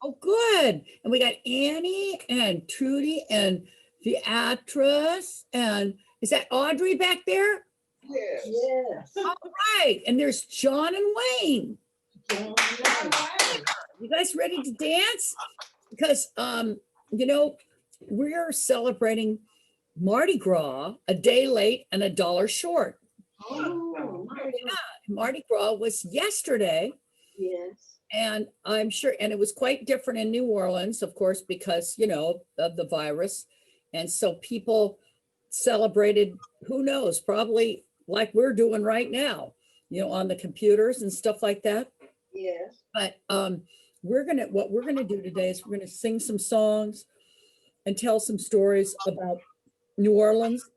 Oh, good. And we got Annie and Trudy and Beatrice. And is that Audrey back there? Yes. All right. And there's John and Wayne. You guys ready to dance? Because, we're celebrating Mardi Gras a day late and $1 short. Oh, Yeah, Mardi Gras was yesterday. yes. And I'm sure, and it was quite different in New Orleans, of course, because, of the virus. And so people celebrated, who knows, probably like we're doing right now, on the computers and stuff like that. Yes. But what we're gonna do today is we're gonna sing some songs and tell some stories about New Orleans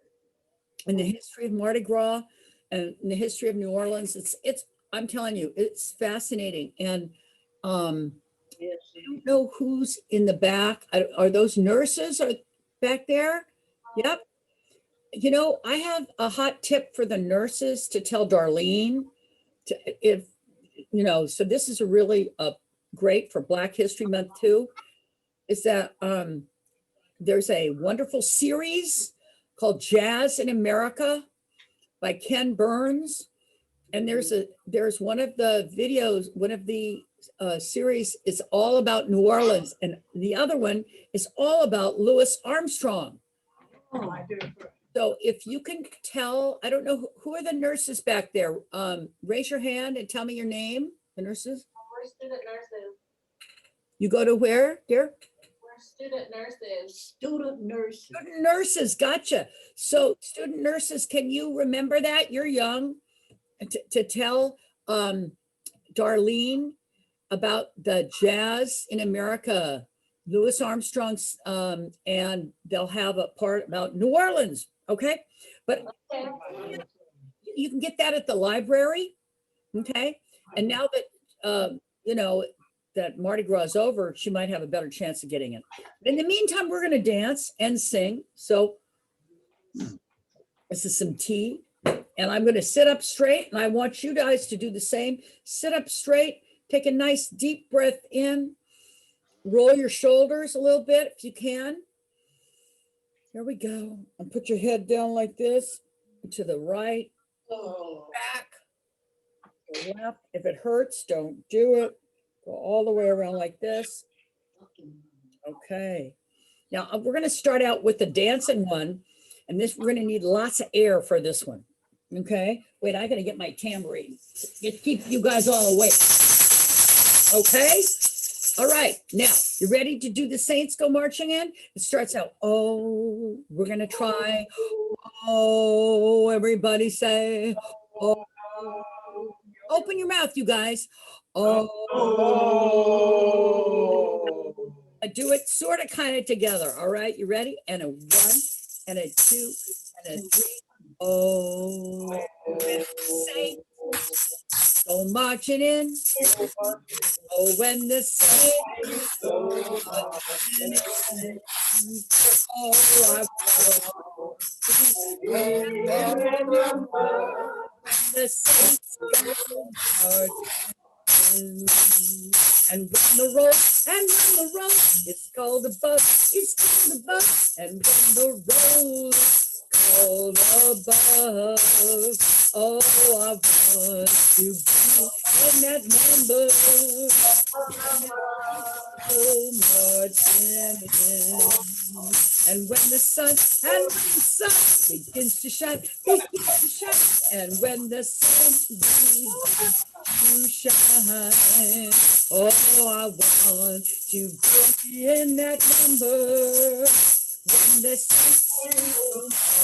and the history of Mardi Gras and the history of New Orleans. It's I'm telling you, it's fascinating. And Yes. I don't know who's in the back. Are those nurses are back there? Yep. I have a hot tip for the nurses to tell Darlene so this is a really great for Black History Month too, is that there's a wonderful series called Jazz in America by Ken Burns. And there's one of the videos, one of the series is all about New Orleans, and the other one is all about Louie Armstrong. Oh, So if you can tell, I don't know who are the nurses back there. Raise your hand and tell me your name. The nurses. We're student nurses. You go to where, dear? We're student nurses. student nurse. Student nurses. Gotcha. So student nurses, can you remember that? You're young. To tell Darlene about the Jazz in America, Louie Armstrong's, and they'll have a part about New Orleans. Okay. But Okay. you can get that at the library. Okay. And now that, that Mardi Gras is over, she might have a better chance of getting it. In the meantime, we're going to dance and sing. So this is some tea. And I'm going to sit up straight, and I want you guys to do the same. Sit up straight, take a nice deep breath in, roll your shoulders a little bit if you can. There we go. And put your head down like this, to the right, back, to the left. If it hurts, don't do it. Go all the way around like this. Okay. Now we're going to start out with the dancing one, and we're going to need lots of air for this one. Okay, wait, I gotta get my tambourine. Just keep you guys all awake. Okay, all right, now you ready to do the Saints Go Marching In? It starts out, oh, we're gonna try, oh, everybody say, oh, open your mouth, you guys. Oh, do it sort of kind of together. All right, you ready? And a 1 and a 2 and a 3. Oh, Saints go marching in. Oh, when the Saints go marching in. Oh, I want the Saints go marching in. And when the roll is called above, it's called above. And when the roll called above, oh, I want to be in that number. So marching in. And when the sun begins to shine, and when the sun begins to shine, oh, I want to be in that number. When the saints go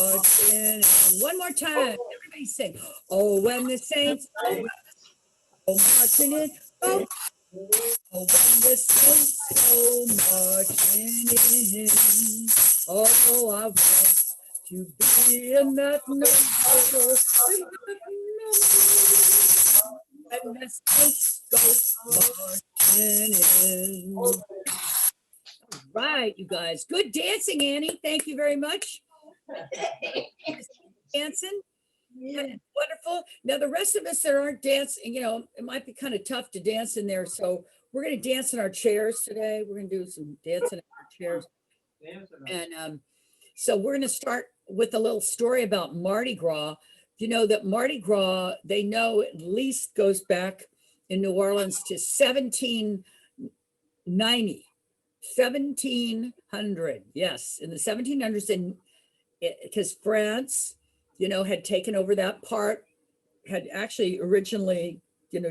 marching in. One more time, everybody sing. Oh, when the saints go marching in. Oh, when the saints go marching in. Oh, I want to be in that number. When the saints go marching in. Right, you guys. Good dancing, Annie. Thank you very much. Dancing. Yeah, wonderful. Now, the rest of us that aren't dancing, it might be kind of tough to dance in there. So we're gonna dance in our chairs today. We're gonna do some dancing in our chairs. And so we're gonna start with a little story about Mardi Gras. You know that Mardi Gras, they know at least goes back in New Orleans to 1790. 1700, yes, in the 1700s, and because France, had taken over that part, had actually originally,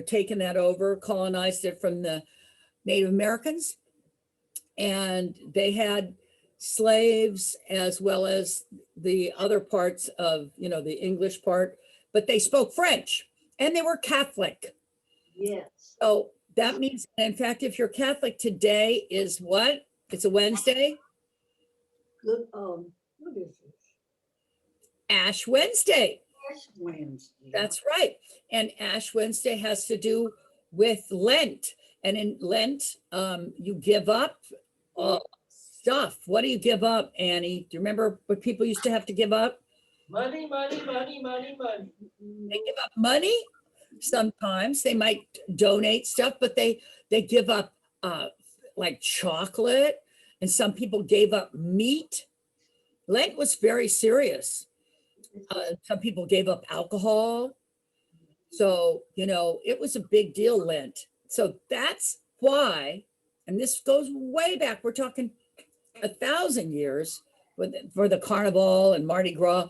taken that over, colonized it from the Native Americans, and they had slaves as well as the other parts of, the English part, but they spoke French and they were Catholic. Yes. So that means, in fact, if you're Catholic, today is what? It's a Wednesday? Good, what is this? Ash Wednesday. Ash Wednesday. That's right. And Ash Wednesday has to do with Lent. And in Lent, you give up stuff. What do you give up, Annie? Do you remember what people used to have to give up? Money. They give up money. Sometimes they might donate stuff, but they give up like chocolate, and some people gave up meat. Lent was very serious. Some people gave up alcohol. So, it was a big deal, Lent. So that's why, and this goes way back, we're talking 1,000 years for the Carnival and Mardi Gras,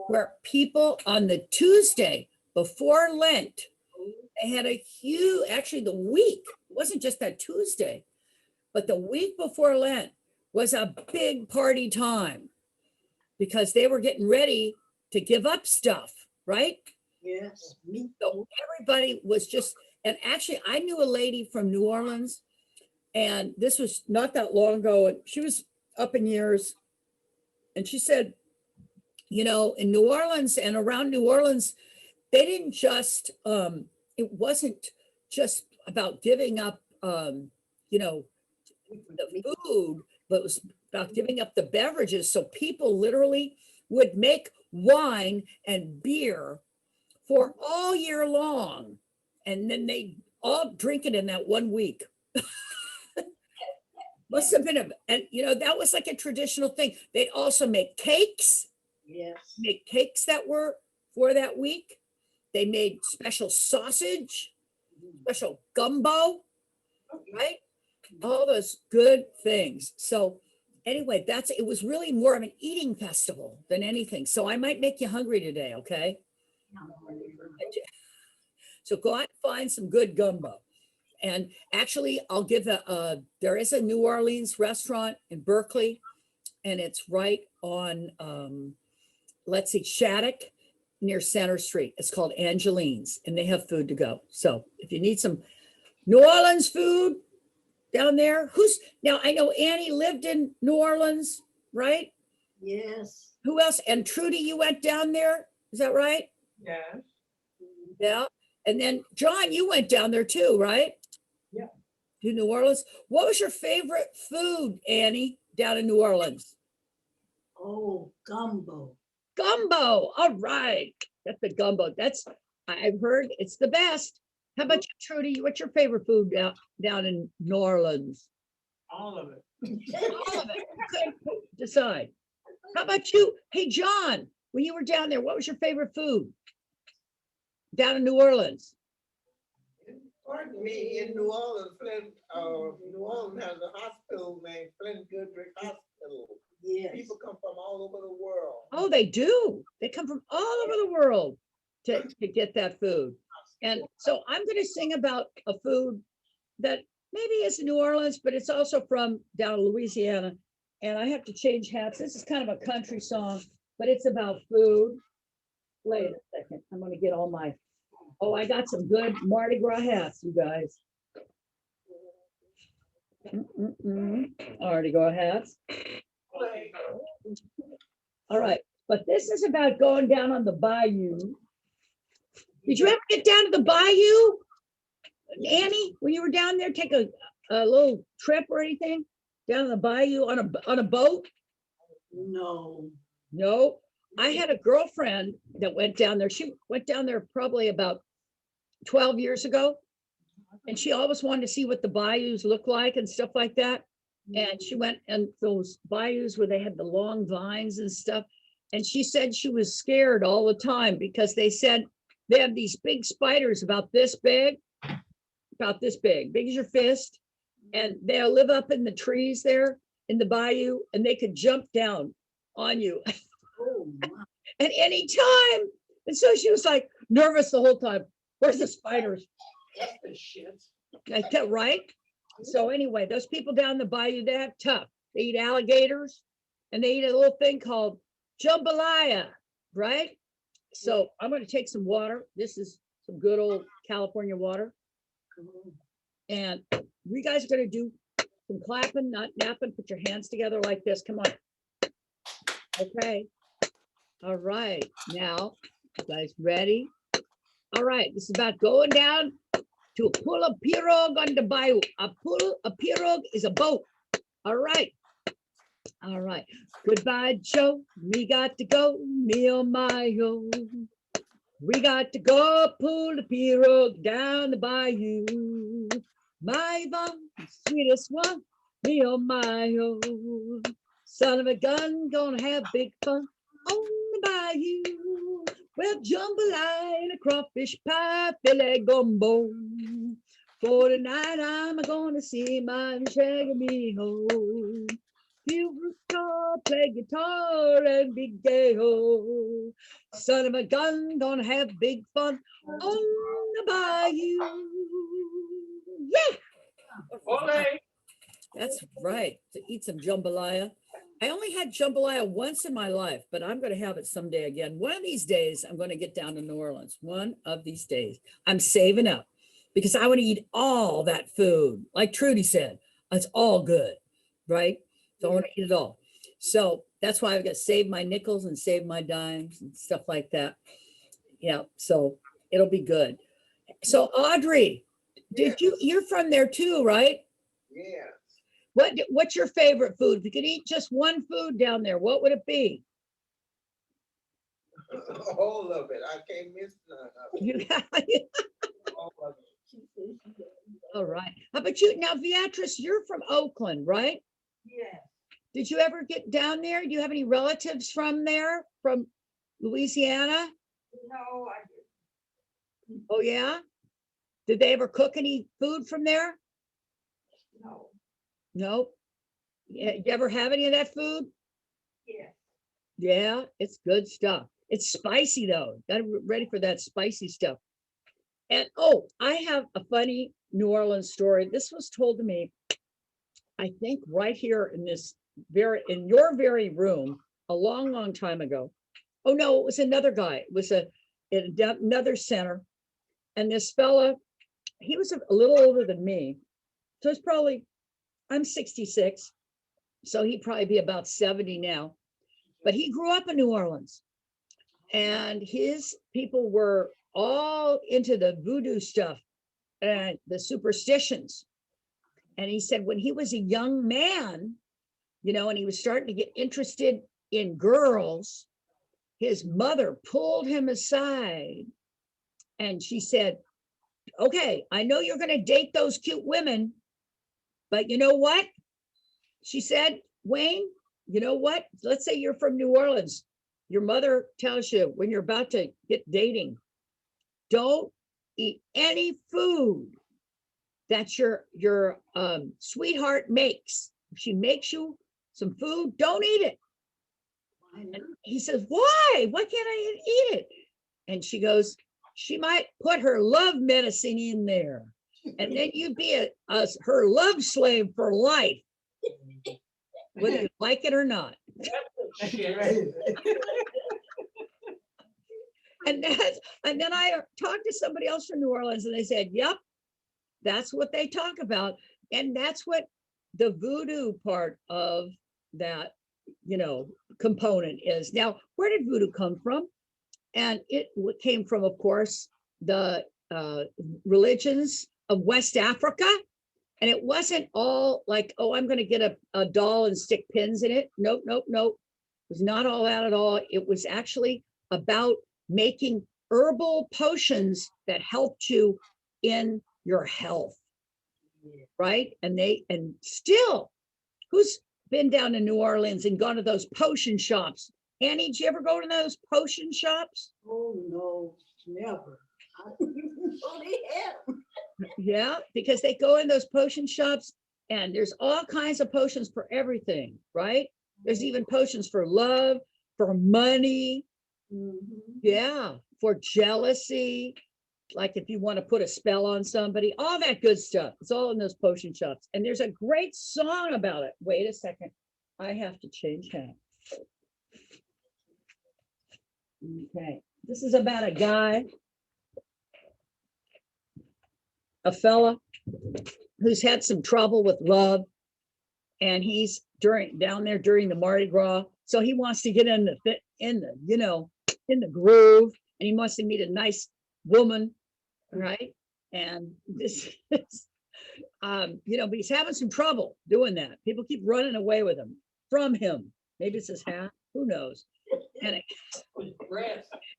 where people on the Tuesday before Lent, they had a huge, actually the week, it wasn't just that Tuesday, but the week before Lent was a big party time because they were getting ready to give up stuff, right? Yes. So everybody was just, and actually I knew a lady from New Orleans, and this was not that long ago, and she was up in years, and she said, in New Orleans and around New Orleans, they didn't just, it wasn't just about giving up, the food, but it was about giving up the beverages. So people literally would make wine and beer for all year long, and then they all drink it in that 1 week. Must have been and that was like a traditional thing. They'd also make cakes. Yes. Make cakes that were for that week. They made special sausage, special gumbo, right? All those good things. So anyway, it was really more of an eating festival than anything. So I might make you hungry today, okay? So go out and find some good gumbo. And actually, I'll give there is a New Orleans restaurant in Berkeley, and it's right on, let's see, Shattuck near Center Street. It's called Angeline's, and they have food to go. So if you need some New Orleans food down there, now I know Annie lived in New Orleans, right? Yes. Who else? And Trudy, you went down there, is that right? Yes. Yeah. And then John, you went down there too, right? Yeah. To New Orleans. What was your favorite food, Annie, down in New Orleans? Oh, gumbo. Gumbo. All right. That's the gumbo. I've heard it's the best. How about you, Trudy? What's your favorite food down in New Orleans? All of it. All of it. You couldn't decide. How about you? Hey, John, when you were down there, what was your favorite food down in New Orleans? Pardon me, in New Orleans, New Orleans has a hospital named Flint Goodrich Hospital. Yes. People come from all over the world. Oh, they do. They come from all over the world to get that food. And so I'm going to sing about a food that maybe is New Orleans, but it's also from down in Louisiana. And I have to change hats. This is kind of a country song, but it's about food. Wait a second. I'm going to get all my, I got some good Mardi Gras hats, you guys. Mardi Gras hats. All right. But this is about going down on the bayou. Did you ever get down to the bayou, Annie, when you were down there, take a little trip or anything down the bayou on a boat? No. No. I had a girlfriend that went down there. She went down there probably about 12 years ago. And she always wanted to see what the bayous look like and stuff like that. And she went and those bayous where they had the long vines and stuff. And she said she was scared all the time because they said they have these big spiders about this big as your fist. And they'll live up in the trees there in the bayou and they could jump down on you Oh, my. at any time. And so she was like nervous the whole time. Where's the spiders? That's the shit. Like that, right? So anyway, those people down the bayou, they have tough. They eat alligators and they eat a little thing called jambalaya, right? So I'm going to take some water. This is some good old California water. And you guys are going to do some clapping, not napping. Put your hands together like this. Come on. Okay. All right. Now, you guys ready? All right. This is about going down to pull a pirogue on the bayou. A pirogue is a boat. All right. All right. Goodbye, Joe. We got to go, me oh my oh. We got to go pull the pirogue down the bayou. My Yvonne, sweetest one, me oh my oh. Son of a gun, gonna have big fun on the bayou. Well, jambalaya and a crawfish pie, filet gumbo. For tonight, I'm gonna see my shaggy me ho. Feel guitar, play guitar, and be gay ho. Son of a gun, gonna have big fun on the bayou. Yeah. Ole. That's right. To eat some jambalaya. I only had jambalaya once in my life, but I'm going to have it someday again. One of these days, I'm going to get down to New Orleans. One of these days. I'm saving up because I want to eat all that food. Like Trudy said, it's all good, right? So I want to eat it all. So that's why I've got to save my nickels and save my dimes and stuff like that. Yeah, so it'll be good. So Audrey, you're from there too, right? Yeah. What's your favorite food? If you could eat just one food down there, what would it be? All of it. I can't miss none of it. You got All of it. all right. How about you now, Beatrice? You're from Oakland, right? Yeah. Did you ever get down there? Do you have any relatives from there, from Louisiana? No, I didn't. Oh yeah. Did they ever cook any food from there? No. Nope. Yeah. You ever have any of that food? Yeah. Yeah, it's good stuff. It's spicy though. Got ready for that spicy stuff. And oh, I have a funny New Orleans story. This was told to me, I think right here in your very room a long, long time ago. Oh no, it was another guy. It was another center. And this fella, he was a little older than me. So it's probably, I'm 66. So he'd probably be about 70 now. But he grew up in New Orleans. And his people were all into the voodoo stuff and the superstitions. And he said when he was a young man, and he was starting to get interested in girls, his mother pulled him aside and she said, okay, I know you're going to date those cute women, but you know what? She said, Wayne, you know what? Let's say you're from New Orleans. Your mother tells you when you're about to get dating, don't eat any food that your sweetheart makes. If she makes you some food, don't eat it. And he says, why? Why can't I eat it? And she goes, she might put her love medicine in there. And then you'd be her love slave for life, whether you like it or not. And then I talked to somebody else from New Orleans and they said, yep, that's what they talk about. And that's what the voodoo part of that, component is. Now, where did voodoo come from? And it came from, of course, the religions of West Africa. And it wasn't all like, oh, I'm going to get a doll and stick pins in it. Nope, nope, nope. It was not all that at all. It was actually about making herbal potions that helped you in your health, right? And still, who's been down to New Orleans and gone to those potion shops? Annie, did you ever go to those potion shops? Oh, no, never. Only him. Yeah, because they go in those potion shops and there's all kinds of potions for everything, right? There's even potions for love, for money, yeah, for jealousy, like if you want to put a spell on somebody, all that good stuff. It's all in those potion shops. And there's a great song about it. Wait a second. I have to change that. Okay. This is about a guy, a fella who's had some trouble with love, and he's down there during the Mardi Gras. So he wants to get in the groove, and he wants to meet a nice woman, right? And this is, but he's having some trouble doing that. People keep running away with him, from him. Maybe it's his hat, who knows? And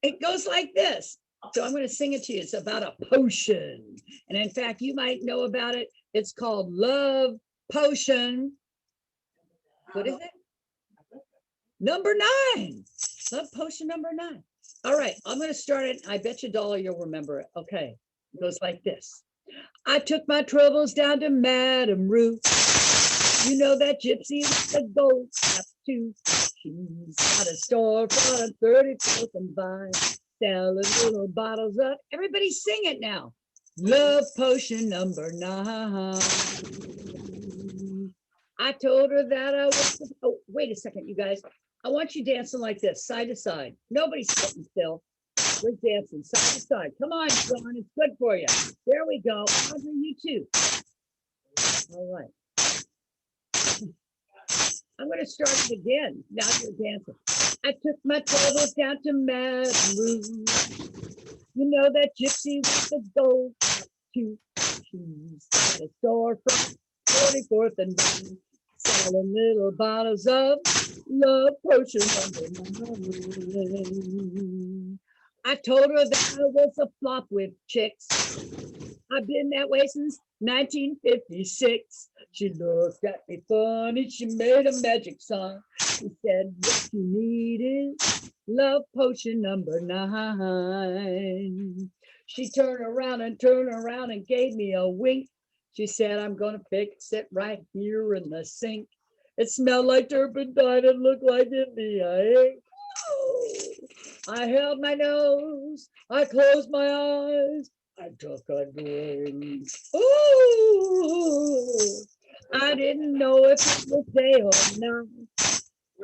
it goes like this. So I'm going to sing it to you. It's about a potion. And in fact, you might know about it. It's called Love Potion. What is it? Number 9. Love Potion number 9. All right, I'm going to start it. I bet you, Dolly, you'll remember it. Okay, it goes like this. I took my troubles down to Madame Ruth. You know that gypsy with the gold cap too. She's got a storefront on 34th and Vine, selling little bottles of. Everybody sing it now. Love Potion number 9. I told her that I was. Oh, wait a second, you guys. I want you dancing like this, side to side. Nobody's sitting still. We're dancing side to side. Come on, John. It's good for you. There we go. Audrey, you too. All right. I'm going to start it again. Now you're dancing. I took my troubles down to Madame Ruth. You know that gypsy with the gold tooth. She's got a storefront, 44th and Vine, selling little bottles of Love Potion number 9. I told her that I was a flop with chicks. I've been that way since 1956. She looked at me funny. She made a magic song. She said, what you need is Love Potion number 9. She turned around and gave me a wink. She said, I'm going to fix it right here in the sink. It smelled like turpentine and looked like India ink. Oh, I held my nose. I closed my eyes. I took a drink. Ooh, I didn't know if it was day or night.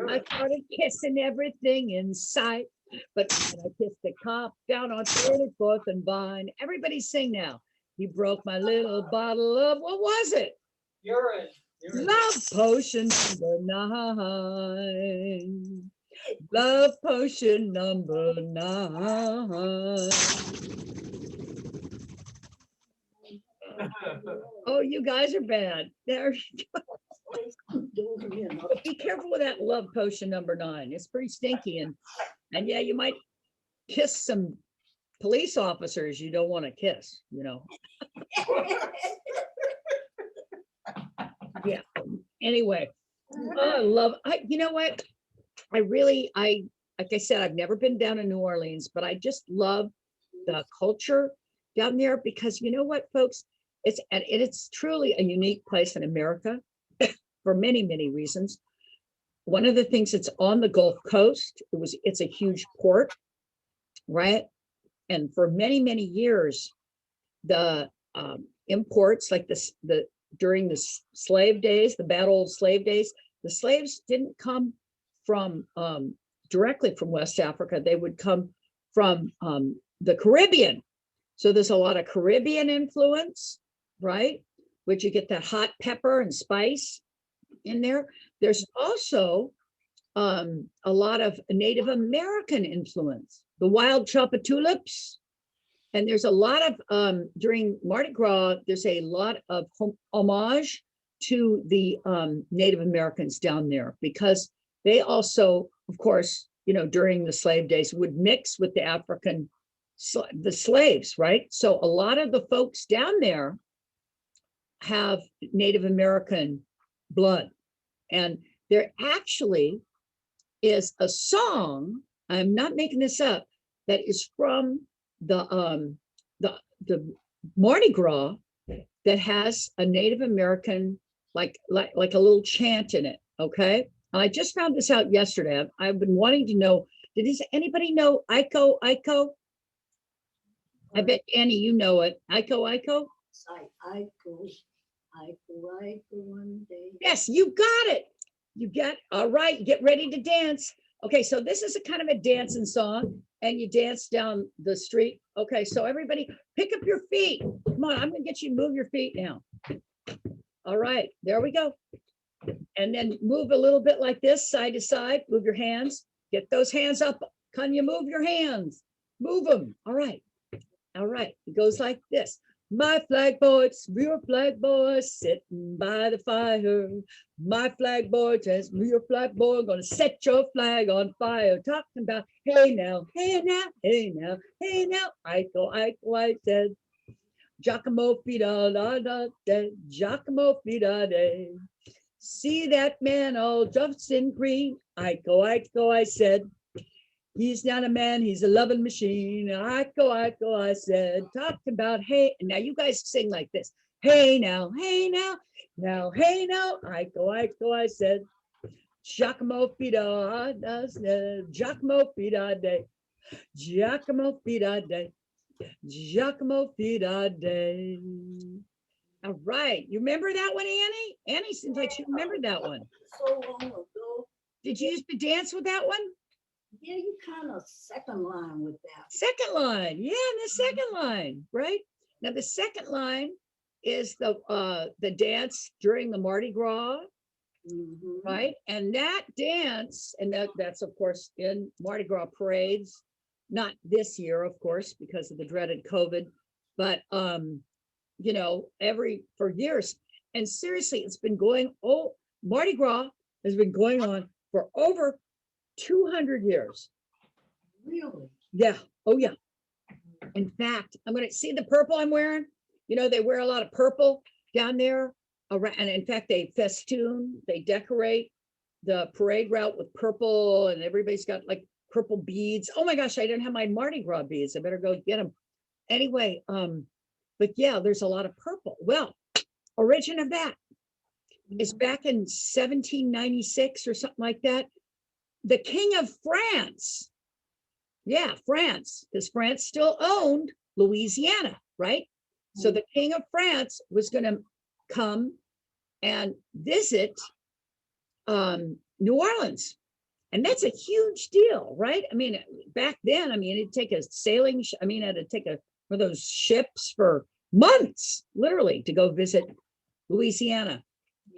I started kissing everything in sight. But when I kissed the cop down on 34th and Vine, everybody sing now. He broke my little bottle of, what was it? Urine. Love Potion number 9. Love Potion number 9. Oh, you guys are bad. There you go. Be careful with that Love Potion number 9. It's pretty stinky, and yeah, you might kiss some police officers you don't want to kiss, Yeah. Anyway, you know what? Like I said, I've never been down in New Orleans, but I just love the culture down there because you know what, folks? It's truly a unique place in America for many, many reasons. One of the things, it's on the Gulf Coast. It's a huge port, right? And for many, many years, the imports, like during the slave days, the bad old slave days, the slaves didn't come from directly from West Africa. They would come from the Caribbean. So there's a lot of Caribbean influence, right? Which you get that hot pepper and spice in there. There's also a lot of Native American influence, the wild chopa tulips. And there's a lot of, during Mardi Gras, there's a lot of homage to the Native Americans down there because they also, of course, during the slave days would mix with the African the slaves, right? So a lot of the folks down there have Native American blood. And there actually is a song, I'm not making this up, that is from the Mardi Gras that has a Native American, like a little chant in it, okay? And I just found this out yesterday. I've been wanting to know, anybody know Iko Iko? I bet Annie, you know it. Iko Iko? I go one day. Yes, you got it. You got, all right, get ready to dance. Okay, so this is a kind of a dancing song, and you dance down the street. Okay, so everybody pick up your feet. Come on, I'm gonna get you to move your feet now. All right, there we go. And then move a little bit like this, side to side, move your hands. Get those hands up. Can you move your hands? Move them. All right. All right, it goes like this. My flag boys, your flag boys, sitting by the fire. My flag boy, just your flag boy, gonna set your flag on fire. Talking about, hey now, hey now, hey now, hey now. I said, Giacomo Fida da da da, Giacomo Fida day. See that man all dressed in green. I said. He's not a man, he's a loving machine. I said, talking about, hey, now you guys sing like this. Hey now, hey now, now, hey now, I said, Giacomo Fida, Giacomo Fida day, Giacomo Fida day, Giacomo Fida day. All right, you remember that one, Annie? Annie seems like she remembered that one. So long ago. Did you used to dance with that one? Yeah, you kind of second line with that. Second line, yeah, the second line, right? Now the second line is the dance during the Mardi Gras, right? And that dance, and that's of course in Mardi Gras parades, not this year, of course, because of the dreaded COVID, but you know, for years. And seriously, it's been going, Mardi Gras has been going on for over 200 years. Really? Yeah. Oh, yeah. In fact, I'm going to see the purple I'm wearing. You know, they wear a lot of purple down there around. And in fact, they festoon, they decorate the parade route with purple, and everybody's got like purple beads. Oh my gosh, I didn't have my Mardi Gras beads. I better go get them. Anyway, but yeah, there's a lot of purple. Well, origin of that is back in 1796 or something like that. The King of France, yeah, France, because France still owned Louisiana, right? So the King of France was going to come and visit New Orleans. And that's a huge deal, right? I mean, back then, I mean, it'd take a sailing, it'd take one of those ships for months, literally, to go visit Louisiana.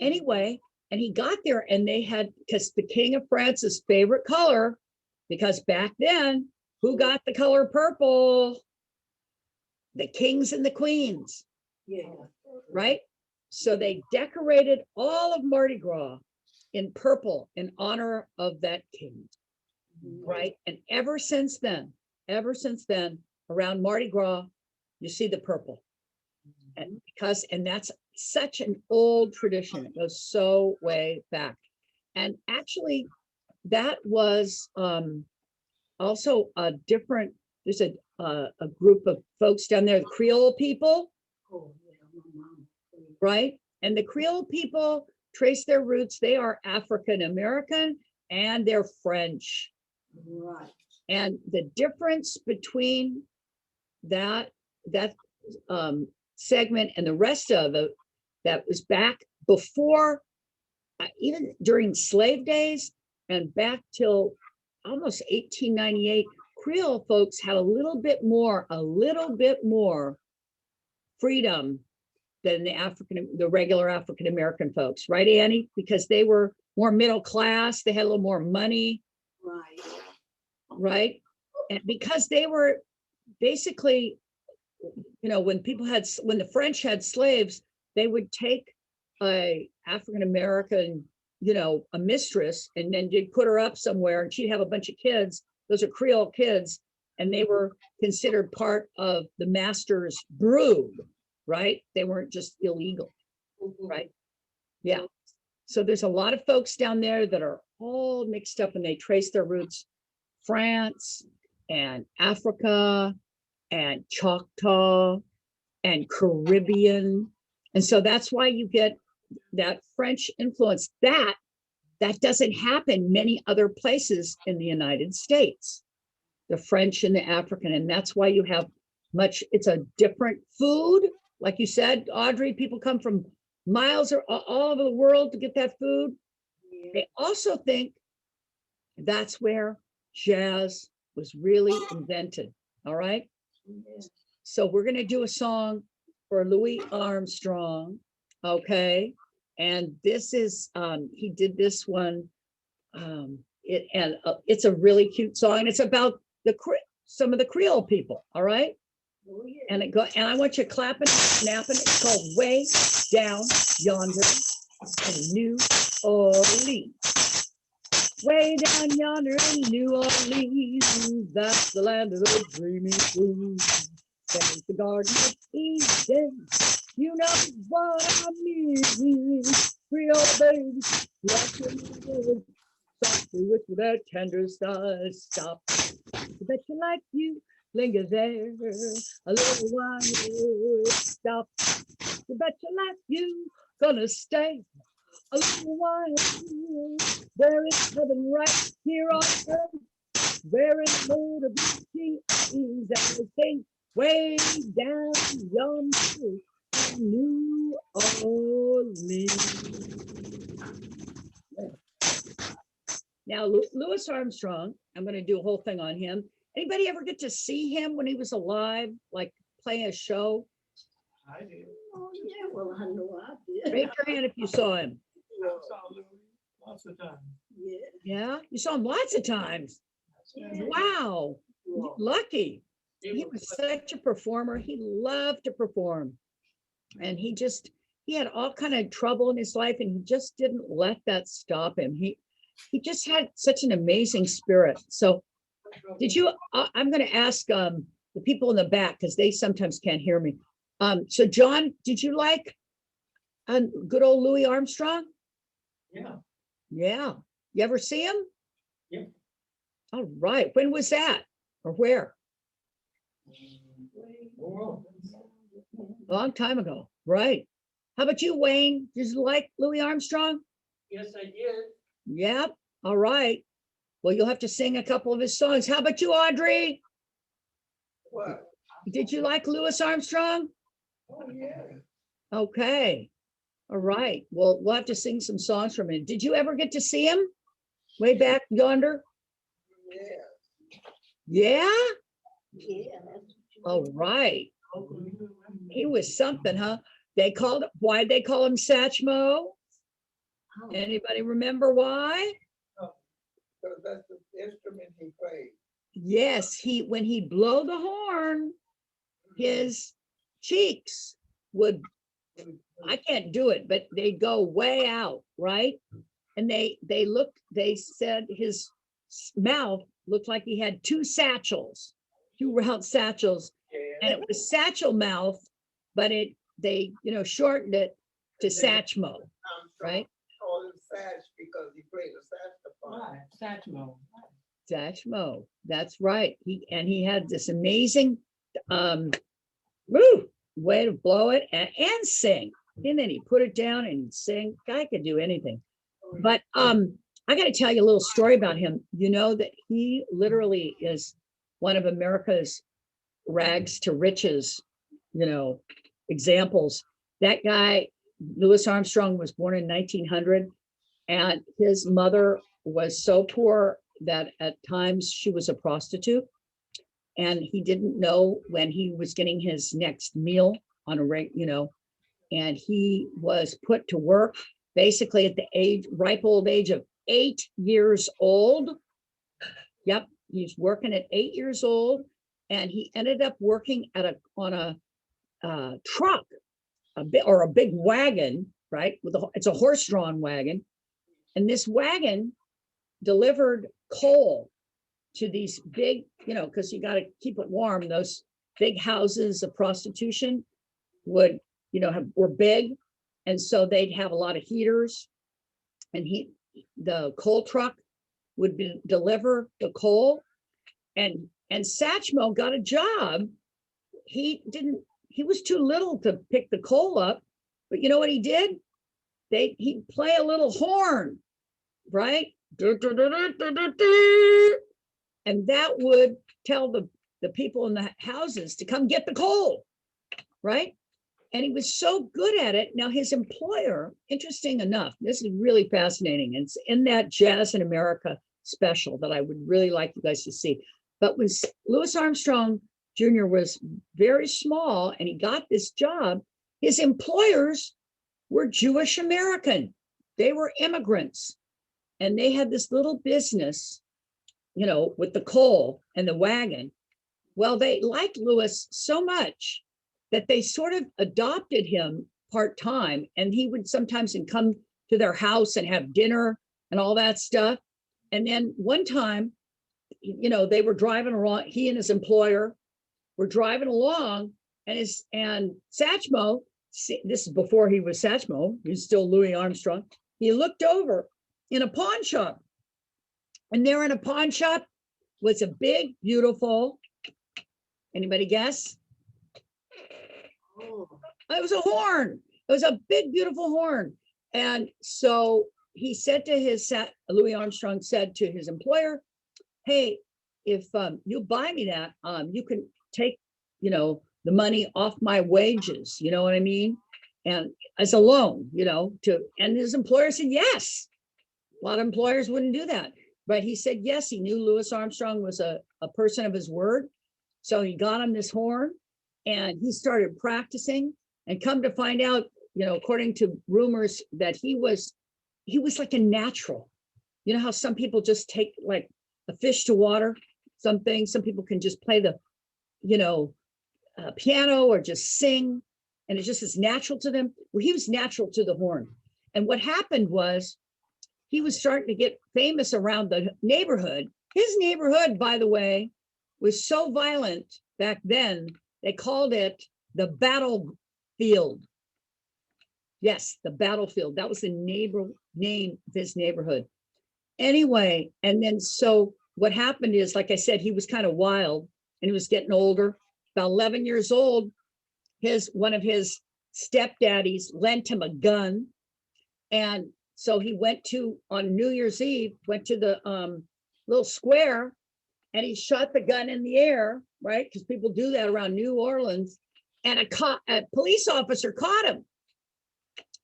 Anyway, and he got there, and they had, because the King of France's favorite color, because back then, who got the color purple? The kings and the queens. Yeah. Right? So they decorated all of Mardi Gras in purple in honor of that king. Right? And ever since then, around Mardi Gras, you see the purple. And that's such an old tradition. It goes so way back. And actually, that was also a different, there's a group of folks down there, the Creole people, right? And the Creole people trace their roots. They are African American and they're French. Right. And the difference between that segment and the rest of it, that was back before, even during slave days and back till almost 1898, Creole folks had a little bit more freedom than the regular African American folks, right, Annie? Because they were more middle class, they had a little more money, right? And because they were basically, you know, when the French had slaves, they would take a African American, you know, a mistress, and then they'd put her up somewhere, and she'd have a bunch of kids. Those are Creole kids, and they were considered part of the master's brood, right? They weren't just illegal, right? Yeah. So there's a lot of folks down there that are all mixed up, and they trace their roots, France and Africa and Choctaw and Caribbean. And so that's why you get that French influence. That doesn't happen many other places in the United States, the French and the African. And that's why you have it's a different food. Like you said, Audrey, people come from miles or all over the world to get that food. They also think that's where jazz was really invented. All right. So we're going to do a song for Louie Armstrong. Okay. And this is, he did this one. It's a really cute song. It's about some of the Creole people. All right. And and I want you clapping, snapping. It's called Way Down Yonder in New Orleans. Way down yonder in New Orleans, that's the land of the dreamy blues. There's the Garden of Eden. You know what I mean. Creole babies, rockin' softly with that tender style. Stop. I bet you like you. Linger there a little while. Stop. I bet you like you. Gonna stay a little while. There is heaven right here on earth. Where in the mood of beauty is everything way down yonder in New Orleans. Now, Louis Armstrong, I'm going to do a whole thing on him. Anybody ever get to see him when he was alive, like play a show? I did. Oh, yeah, well, I know I did. Raise your hand if you saw him. I saw Louie lots of times. Yeah. Yeah, you saw him lots of times. Wow, lucky. He was such a performer. He loved to perform. And he had all kind of trouble in his life, and he just didn't let that stop him. He just had such an amazing spirit. So did you, I'm going to ask the people in the back, because they sometimes can't hear me. So John, did you like good old Louie Armstrong? Yeah. Yeah. You ever see him? Yeah. All right. When was that? Or where? Oh, A long time ago. Right. How about you, Wayne? Did you like Louie Armstrong? yes, I did. Yep. All right. Well, you'll have to sing a couple of his songs. How about you, Audrey? What? Did you like Louis Armstrong? Oh, yeah. Okay. All right. Well, we'll have to sing some songs from him. Did you ever get to see him way back yonder? Yeah. Yeah. Yeah. That's All right. He was something, huh? Why'd they call him Satchmo? Oh, Anybody remember why? So that's the instrument he played. Yes, when he'd blow the horn, his cheeks would, I can't do it, but they'd go way out, right? And they said his mouth looked like he had two round satchels, and it was satchel mouth, but they shortened it to Satchmo, right? Call him Satch because he played a saxophone. Right, Satchmo. Satchmo, that's right. He had this amazing way to blow it and sing. And then he put it down and sing. Guy could do anything. But I got to tell you a little story about him. You know that he literally is one of America's rags to riches, examples. That guy, Louis Armstrong, was born in 1900, and his mother was so poor that at times she was a prostitute, and he didn't know when he was getting his next meal on a and he was put to work basically at the ripe old age of 8 years old. Yep, he's working at 8 years old, and he ended up working on a truck, a big wagon, right? It's a horse-drawn wagon, and this wagon delivered coal to these big, because you got to keep it warm. Those big houses of prostitution would, were big. And so they'd have a lot of heaters, and the coal truck would deliver the coal. And Satchmo got a job. He was too little to pick the coal up, but you know what he did? He'd play a little horn, right? And that would tell the people in the houses to come get the coal, right? And he was so good at it. Now his employer, interesting enough, this is really fascinating. And it's in that Jazz in America special that I would really like you guys to see. But when Louis Armstrong Jr. was very small and he got this job, his employers were Jewish American. They were immigrants. And they had this little business, with the coal and the wagon. Well, they liked Louis so much that they sort of adopted him part-time, and he would sometimes come to their house and have dinner and all that stuff. And then one time, they were driving around, he and his employer were driving along, and Satchmo, this is before he was Satchmo, he was still Louie Armstrong, he looked over in a pawn shop, and there in a pawn shop was a big, beautiful, anybody guess? Oh, It was a horn. It was a big, beautiful horn. And so he said to Louis Armstrong said to his employer, hey, if you buy me that, you can take, the money off my wages, you know what I mean? And as a loan, and his employer said, yes. A lot of employers wouldn't do that. But he said, yes, he knew Louis Armstrong was a person of his word. So he got him this horn and he started practicing, and come to find out, according to rumors, that he was like a natural. You know how some people just take like a fish to water, some people can just play the, piano or just sing, and it just is natural to them. Well, he was natural to the horn. And what happened was he was starting to get famous around the neighborhood. His neighborhood, by the way, was so violent back then, they called it the battlefield. Yes, the battlefield. That was the name of his neighborhood. Anyway, and then so what happened is, like I said, he was kind of wild and he was getting older. About 11 years old, one of his stepdaddies lent him a gun. And so he on New Year's Eve, went to the little square, and he shot the gun in the air, right? Because people do that around New Orleans. And a police officer caught him.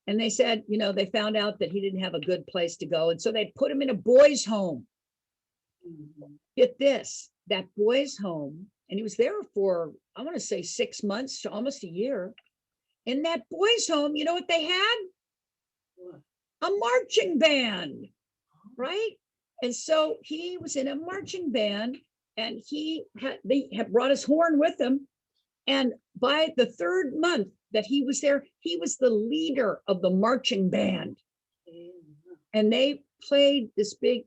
And they said, they found out that he didn't have a good place to go. And so they put him in a boys' home. Get this, that boys' home, and he was there for, I want to say 6 months to almost a year. In that boys' home, you know what they had? A marching band, right? And so he was in a marching band, and they had brought his horn with him. And by the 3rd month that he was there, he was the leader of the marching band. And they played this big,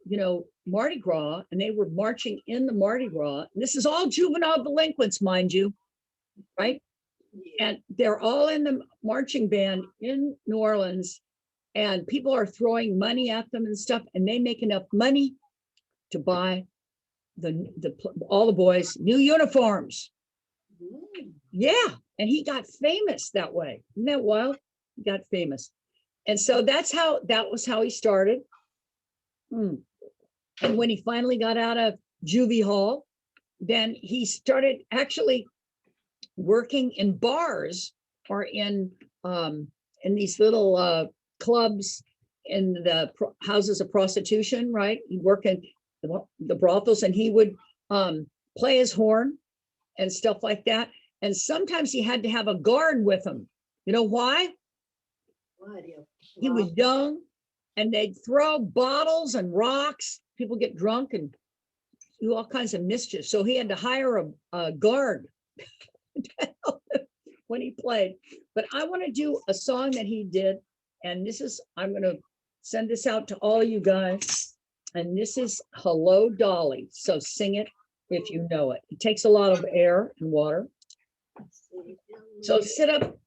Mardi Gras, and they were marching in the Mardi Gras. And this is all juvenile delinquents, mind you, right? And they're all in the marching band in New Orleans, and people are throwing money at them and stuff, and they make enough money to buy all the boys new uniforms. Yeah, and he got famous that way. Isn't that wild? He got famous. And so that was how he started. And when he finally got out of juvie hall, then he started actually working in bars or in these little clubs in the houses of prostitution, right? He'd work in the brothels, and he would play his horn and stuff like that. And sometimes he had to have a guard with him. You know why? He was young, and they'd throw bottles and rocks. People get drunk and do all kinds of mischief. So he had to hire a guard when he played. But I want to do a song that he did. And I'm going to send this out to all you guys. And this is Hello, Dolly. So sing it if you know it. It takes a lot of air and water. So sit up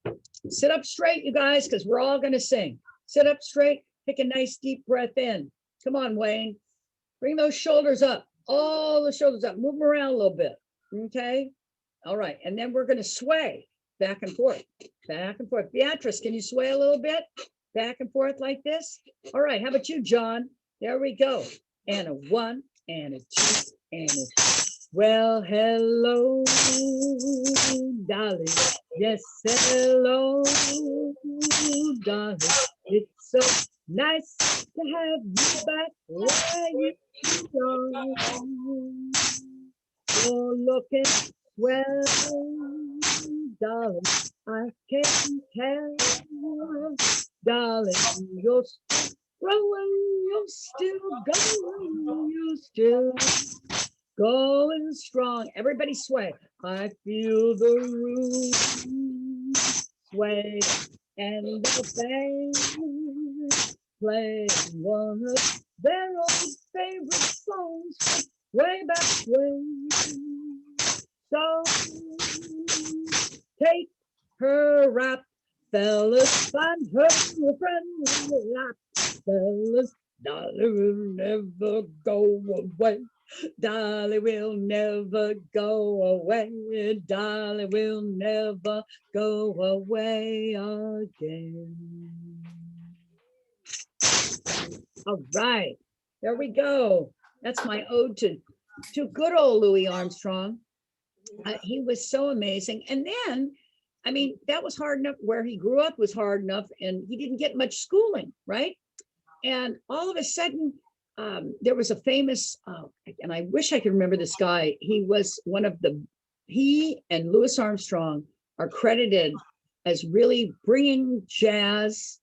straight, you guys, because we're all going to sing. Sit up straight, take a nice deep breath in. Come on, Wayne. Bring those shoulders up, all the shoulders up. Move them around a little bit. Okay. All right. And then we're going to sway back and forth, back and forth. Beatrice, can you sway a little bit? Back and forth like this? All right. How about you, John? There we go. And a 1 and a 2 and a 3. Well, hello, Dolly. Yes, hello, Dolly. It's so nice to have you back where you belong. You're looking well, Dolly. I can tell, darling, you're still growing, you're still going, you're still going strong. Everybody sway. I feel the room sway and the band play one of their old favorite songs way back when. So take her rap, fellas, find her a friend on the lap, fellas. Dolly will never go away. Dolly will never go away. Dolly will never go away again. All right, there we go. That's my ode to good old Louie Armstrong. He was so amazing. And then, I mean, that was hard enough. Where he grew up was hard enough, and he didn't get much schooling, right? And all of a sudden, there was a famous, and I wish I could remember this guy. He was he and Louis Armstrong are credited as really bringing jazz,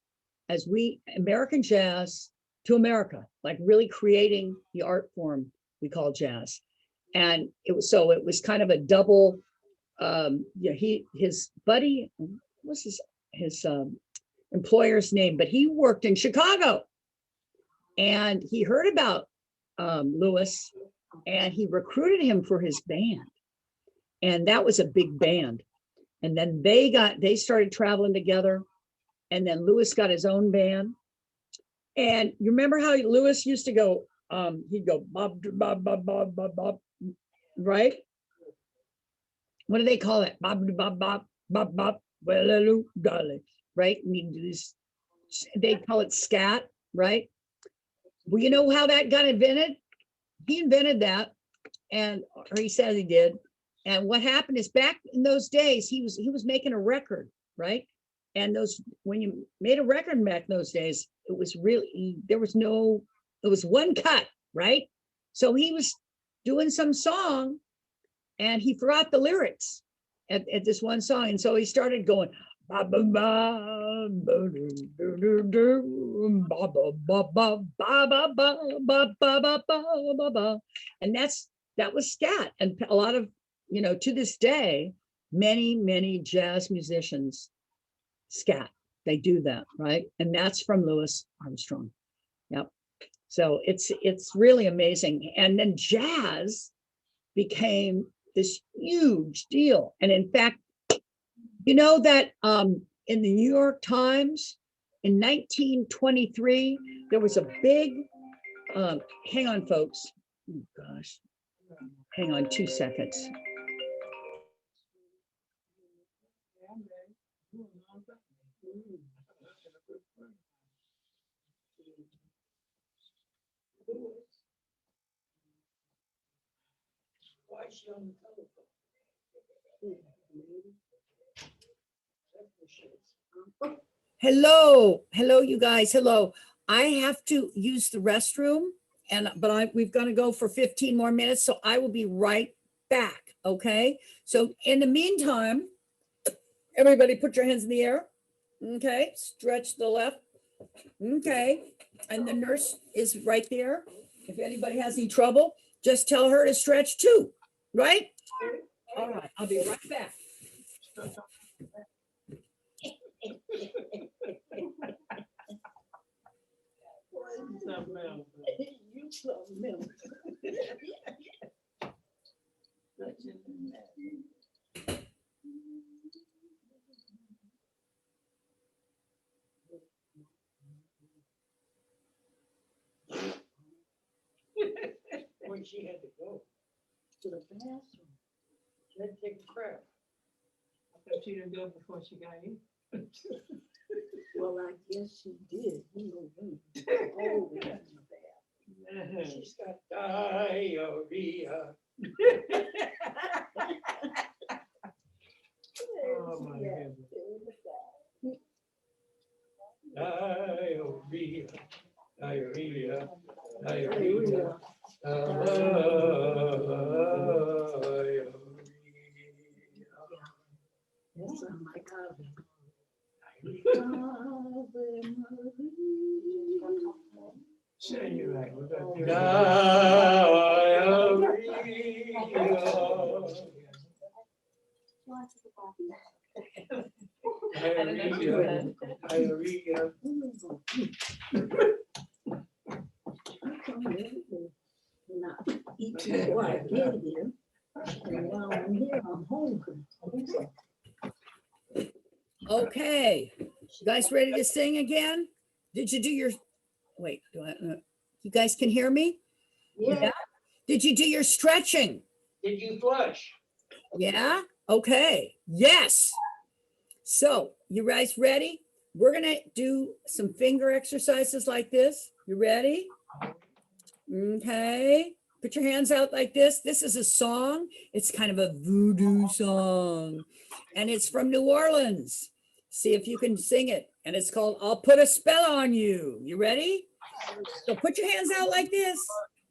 American jazz to America, like really creating the art form we call jazz. And it was kind of a double, his buddy, what's his employer's name, but he worked in Chicago. And he heard about Louis, and he recruited him for his band. And that was a big band. And then they started traveling together. And then Louis got his own band. And you remember how Louis used to go, he'd go, bob, bob, bob, bob, bob, bob, right? What do they call it? Bob, bob, bob, bob, bob, well, Dolly, right? They call it scat, right? Well, you know how that got invented? He invented that, or he says he did. And what happened is back in those days, he was making a record, right? And when you made a record back in those days, it was really, it was one cut, right? So he was doing some song and he forgot the lyrics at this one song. And so he started going, ba ba ba ba do do ba ba ba ba ba ba ba ba ba ba, and that was scat. And a lot of, to this day, many jazz musicians scat. They do that, right? And that's from Louis Armstrong. Yep. So it's really amazing. And then jazz became this huge deal. And in fact, you know that in the New York Times in 1923, there was a big, hang on, folks. Oh, gosh. Hang on 2 seconds. Why is she on the telephone? Hello, you guys. Hello. I have to use the restroom, but we've got to go for 15 more minutes, so I will be right back. Okay. So in the meantime, everybody put your hands in the air. Okay. Stretch the left. Okay. And the nurse is right there. If anybody has any trouble, just tell her to stretch too. Right? All right. I'll be right back. You Something else. When she had to go, To the bathroom. she had to take a crap. I thought she didn't go before she got in. Well, I guess she did. You know, always in the bath. She's got diarrhea. Oh, my Yeah, goodness. in the bath. Diarrhea, diarrhea, diarrhea, Hallelujah. diarrhea. That sounds like Ave. Say you right. We got to do diarrhea. Diarrhea. Not eat before I get here. And while I'm here, I'm hungry. Okay, you guys ready to sing again? Did you do your, wait, you guys can hear me? Yeah. Did you do your stretching? Did you flush? Yeah, okay, yes. So, you guys ready? We're gonna do some finger exercises like this. You ready? Okay, put your hands out like this. This is a song. It's kind of a voodoo song, and it's from New Orleans. See if you can sing it. And it's called I'll Put a Spell on You. You ready? So put your hands out like this.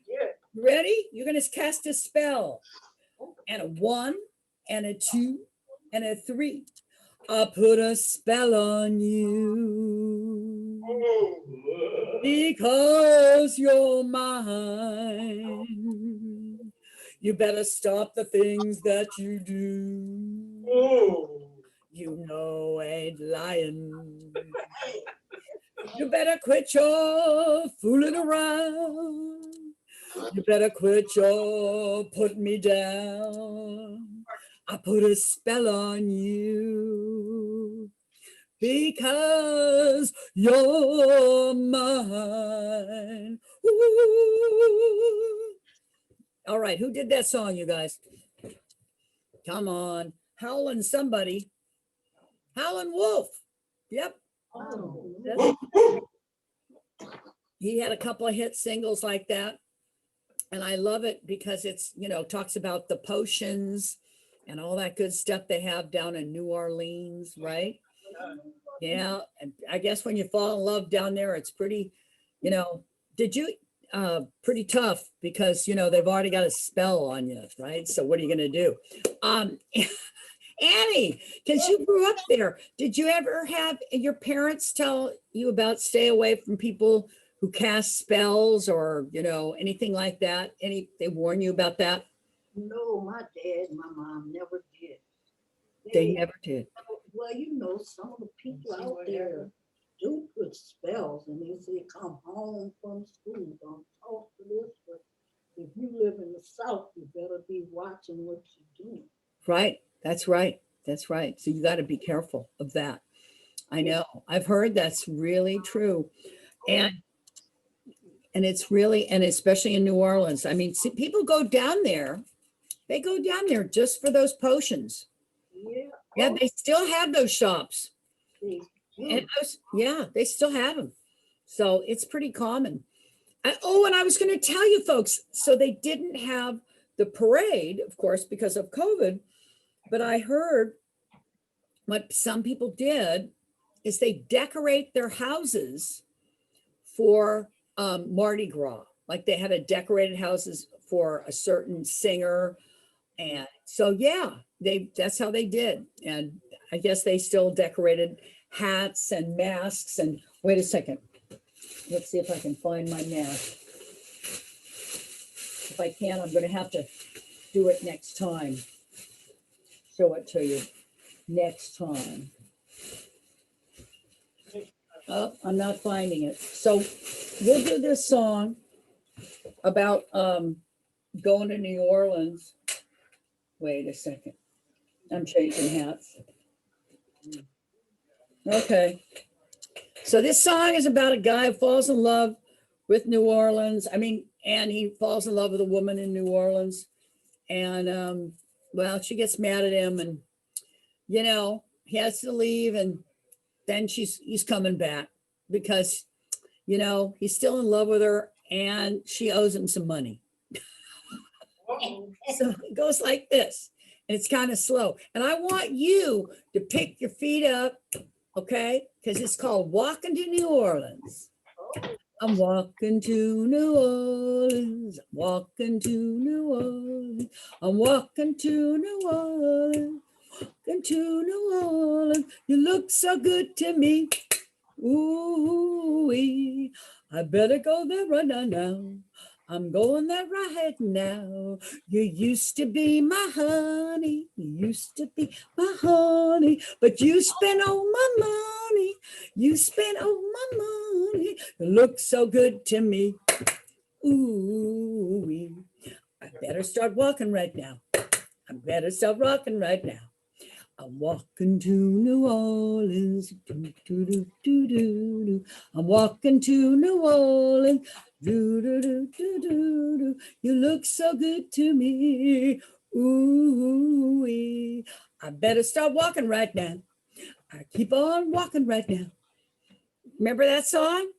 Yeah. You ready? You're gonna cast a spell. And a 1, and a 2, and a 3. I'll put a spell on you because you're mine. You better stop the things that you do. You know ain't lying. You better quit your fooling around. You better quit your putting me down. I put a spell on you because you're mine. Ooh. All right, who did that song, you guys? Come on, Howlin' somebody. Howlin' Wolf. Yep. Oh, He had a couple of hit singles like that. And I love it because it's, talks about the potions and all that good stuff they have down in New Orleans, right? Yeah. And I guess when you fall in love down there, it's pretty, pretty tough because, they've already got a spell on you, right? So what are you going to do? Annie, because you grew up there, did you ever have your parents tell you about stay away from people who cast spells or, anything like that? They warn you about that? no, my dad and my mom never did. They never did. Well, some of the people out there do put spells and they say, come home from school, don't talk to this, but if you live in the South, you better be watching what you're doing. Right. That's right. That's right. So you got to be careful of that. I know. I've heard that's really true. And it's really, and especially in New Orleans. I mean, see, people go down there. They go down there just for those potions. Yeah. Yeah, they still have those shops. They do. And they still have them. So it's pretty common. And I was going to tell you folks, so they didn't have the parade, of course, because of COVID. But I heard what some people did is they decorate their houses for Mardi Gras. Like they had a decorated houses for a certain singer. And so, that's how they did. And I guess they still decorated hats and masks. And wait a second. Let's see if I can find my mask. If I can, I'm going to have to do it next time. Show it to you next time. Oh, I'm not finding it. So we'll do this song about going to New Orleans. Wait a second. I'm changing hats. Okay. So this song is about a guy who falls in love with New Orleans. And he falls in love with a woman in New Orleans. And well, she gets mad at him, and he has to leave, and then he's coming back because he's still in love with her and she owes him some money. So it goes like this, and it's kind of slow. And I want you to pick your feet up, okay? Because it's called Walking to New Orleans. I'm walking to New Orleans, walking to New Orleans. I'm walking to New Orleans, walking to New Orleans. You look so good to me. Ooh-wee. I better go there right now. I'm going there right now. You used to be my honey. You used to be my honey. But you spent all my money. You spent all my money. You look so good to me. Ooh, I better start walking right now. I better start rocking right now. I'm walking to New Orleans. Do, do, do, do, do, do. I'm walking to New Orleans. Do, do, do, do, do, do. You look so good to me. Ooh, I better start walking right now. I keep on walking right now. Remember that song?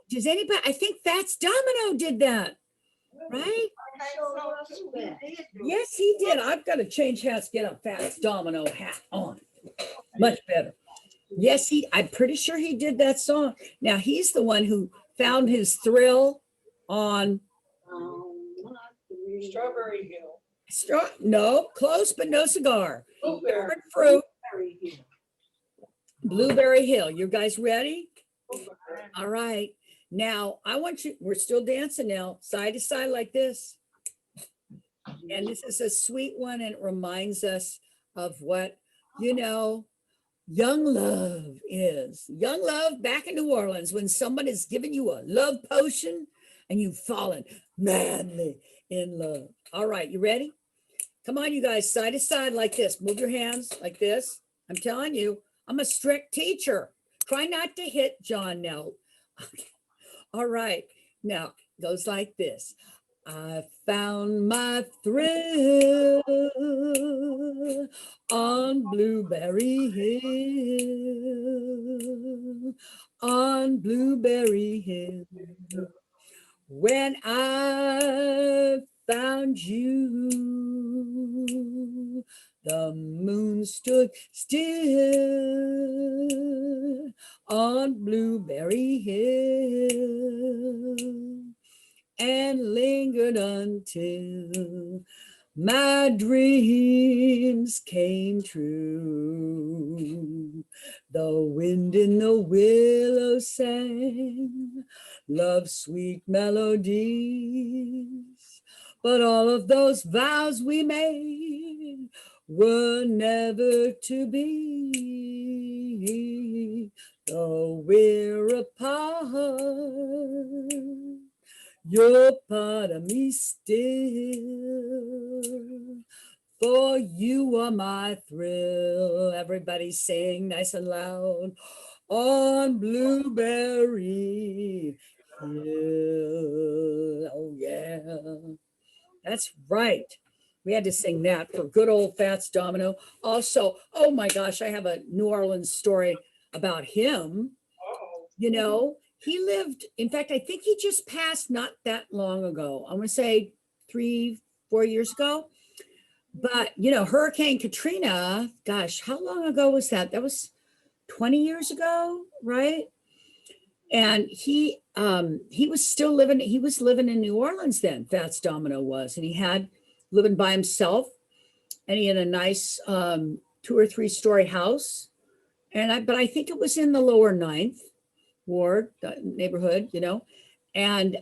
Does anybody? I think Fats Domino did that, right? Yes, he did. I've got to change hats, get a Fats Domino hat on. Much better. Yes, I'm pretty sure he did that song. Now, he's the one who found his thrill on Strawberry Hill. No, close, but no cigar. Blueberry. Fruit. Blueberry Hill. You guys ready? All right. Now, I want you, we're still dancing now, side to side like this. And this is a sweet one, and it reminds us of what, young love is. Young love back in New Orleans, when someone is giving you a love potion and you've fallen madly in love. All right, you ready? Come on, you guys, side to side like this. Move your hands like this. I'm telling you, I'm a strict teacher. Try not to hit John now. All right, now goes like this. I found my thrill on Blueberry Hill, on Blueberry Hill. When I found you, the moon stood still on Blueberry Hill and lingered until my dreams came true. The wind in the willow sang love's sweet melodies, but all of those vows we made were never to be. Though we're apart, you're part of me still, for you are my thrill. Everybody sing nice and loud. On Blueberry Hill. Oh, yeah. That's right. We had to sing that for good old Fats Domino. Also, oh my gosh, I have a New Orleans story about him. He lived, in fact, I think he just passed not that long ago. I want to say 3-4 years ago. But, Hurricane Katrina, gosh, how long ago was that? That was 20 years ago, right? And he was living in New Orleans then, Fats Domino was, and he had living by himself, and he had a nice 2 or 3 story house. But I think it was in the lower 9th ward neighborhood, and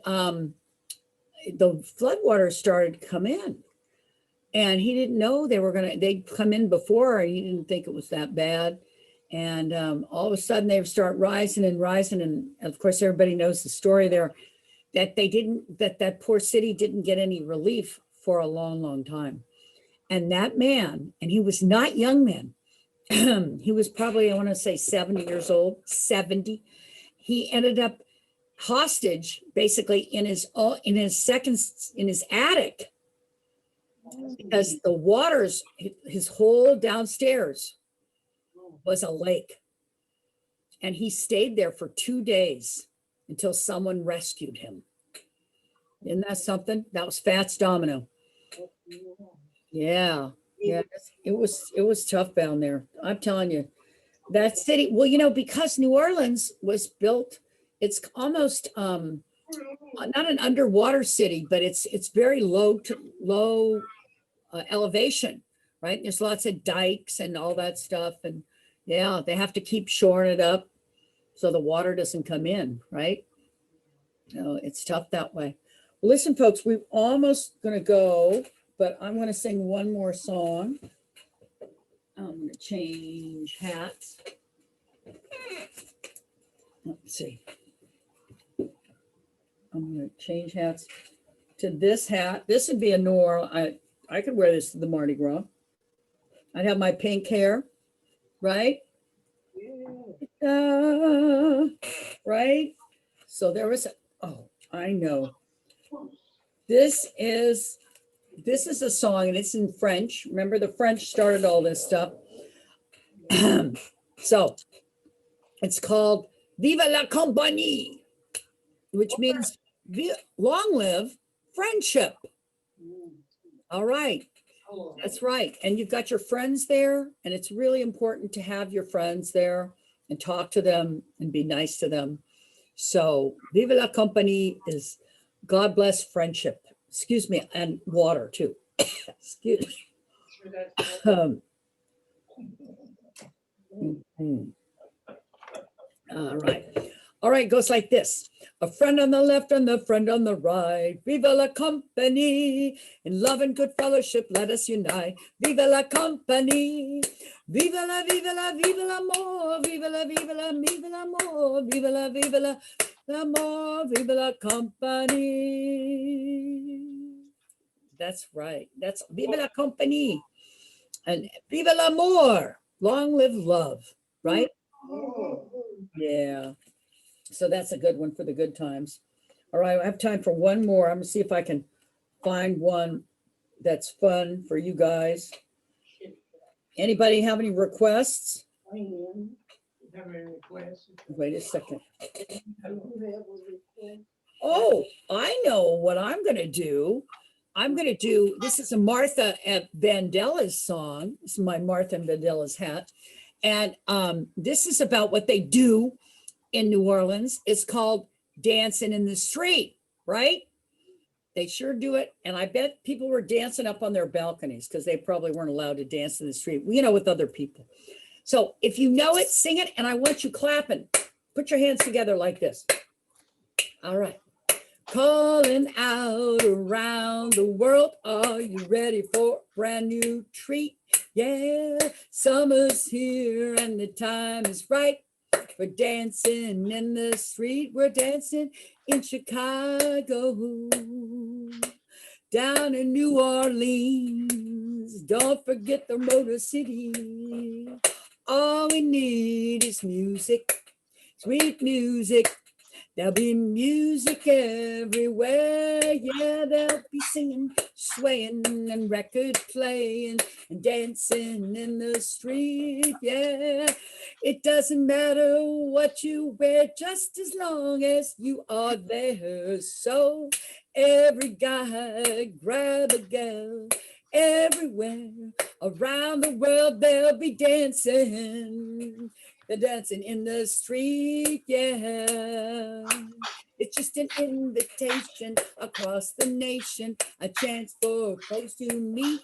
the floodwaters started to come in, and he didn't know they'd come in before, and he didn't think it was that bad. And all of a sudden they start rising and rising. And of course, everybody knows the story there. that they didn't, that poor city didn't get any relief for a long, long time. And that man, and he was not young man, he was probably, I want to say 70 years old, 70. He ended up hostage basically in his attic, because the waters, his whole downstairs was a lake. And he stayed there for 2 days until someone rescued him. Isn't that something? That was Fats Domino. Yeah. Yeah. It was tough down there. I'm telling you, that city, well, you know, because New Orleans was built, it's almost not an underwater city, but it's very low elevation, right? There's lots of dikes and all that stuff. And yeah, they have to keep shoring it up so the water doesn't come in, right? No, it's tough that way. Well, listen, folks, we're almost going to go, but I'm going to sing one more song. I'm going to change hats. Let's see. I'm going to change hats to this hat. This would be a Noir. I could wear this to the Mardi Gras. I'd have my pink hair, right? Right? So there was, oh, I know. This is a song, and it's in French. Remember, the French started all this stuff. So it's called Vive la compagnie, which means long live friendship. All right. That's right. And you've got your friends there, and it's really important to have your friends there and talk to them and be nice to them. So Vive la compagnie is God bless friendship. Excuse me, and water too. Excuse me. All right. All right, goes like this. A friend on the left and the friend on the right. Vive la compagnie. In love and good fellowship, let us unite. Vive la compagnie. Vive la, vive la, vive l'amour. Vive la, vive la, vive l'amour. Vive la, vive la, l'amour. Vive la compagnie. That's right. That's vive la compagnie. And vive l'amour. Long live love, right? Yeah. So that's a good one for the good times. All right, I have time for one more. I'm gonna see if I can find one that's fun for you guys. Anybody have any requests? Have any requests? Wait a second. Oh, I know what I'm gonna do. This is a Martha Vandella's song. This is my Martha Vandella's hat. And this is about what they do in New Orleans. It's called Dancing in the Street, right? They sure do it. And I bet people were dancing up on their balconies because they probably weren't allowed to dance in the street, you know, with other people. So if you know it, sing it. And I want you clapping. Put your hands together like this. All right. Calling out around the world. Are you ready for a brand new treat? Yeah, summer's here and the time is right. We're dancing in the street. We're dancing in Chicago, down in New Orleans. Don't forget the Motor City. All we need is music, sweet music. There'll be music everywhere. Yeah, they'll be singing, swaying, and record playing and dancing in the street. Yeah, it doesn't matter what you wear, just as long as you are there. So every guy grab a girl. Everywhere around the world, they'll be dancing. They're dancing in the street, yeah. It's just an invitation across the nation, a chance for folks to meet.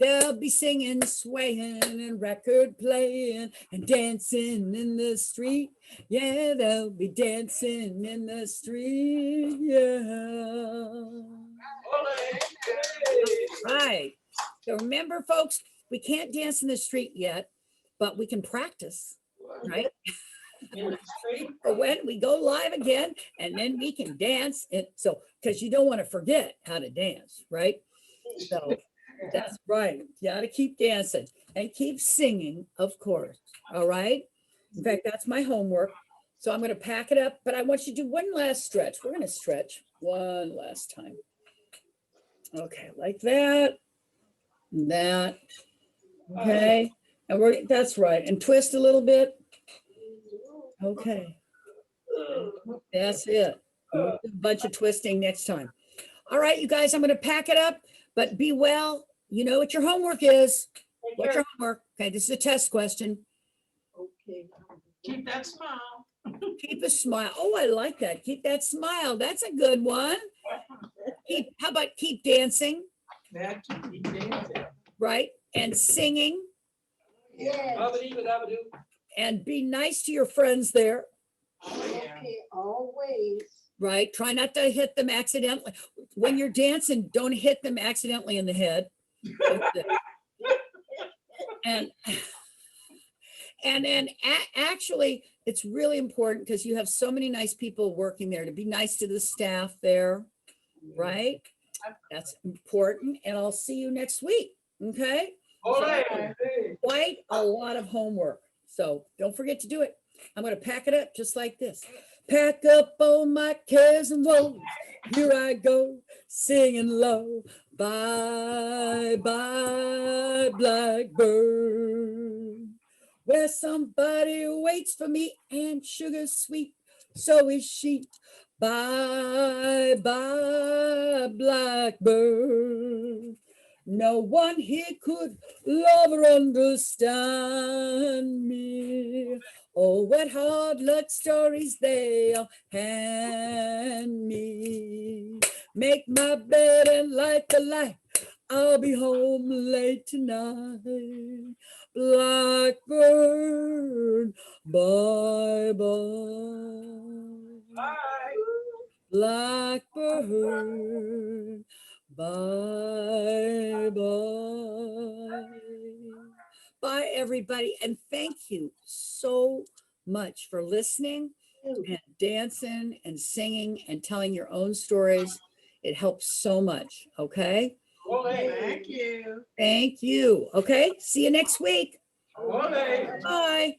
They'll be singing, swaying, and record playing, and dancing in the street. Yeah, they'll be dancing in the street, yeah. Right. So remember, folks, we can't dance in the street yet, but we can practice, right? for when we go live again, and then we can dance. And so, because you don't want to forget how to dance, right? So that's right. You got to keep dancing and keep singing, of course. All right. In fact, that's my homework. So I'm going to pack it up, but I want you to do one last stretch. We're going to stretch one last time. Okay, like that, and that. Okay, and that's right. And twist a little bit. Okay, that's it. We'll do a bunch of twisting next time. All right, you guys, I'm going to pack it up, but be well. You know what your homework is. What's your homework? Okay, this is a test question. Okay. Keep that smile. Keep a smile. Oh, I like that. Keep that smile. That's a good one. How about keep dancing? That keep dancing. Right? And singing. Yes. And be nice to your friends there. Okay, always. Right? Try not to hit them accidentally. When you're dancing, don't hit them accidentally in the head. And then actually, it's really important because you have so many nice people working there to be nice to the staff there, right? That's important. And I'll see you next week. Okay? Quite a lot of homework. So don't forget to do it. I'm going to pack it up just like this. Pack up all my cares and woes. Here I go, singing low. Bye, bye, blackbird. Where somebody waits for me and sugar's sweet, so is she. Bye, bye, blackbird. No one here could love or understand me. Oh, what hard luck stories they'll hand me. Make my bed and light the light. I'll be home late tonight. Blackbird, bye bye. Blackbird, bye bye. Bye, everybody. And thank you so much for listening and dancing and singing and telling your own stories. It helps so much. Okay. Thank you. Thank you. Okay. See you next week. Bye.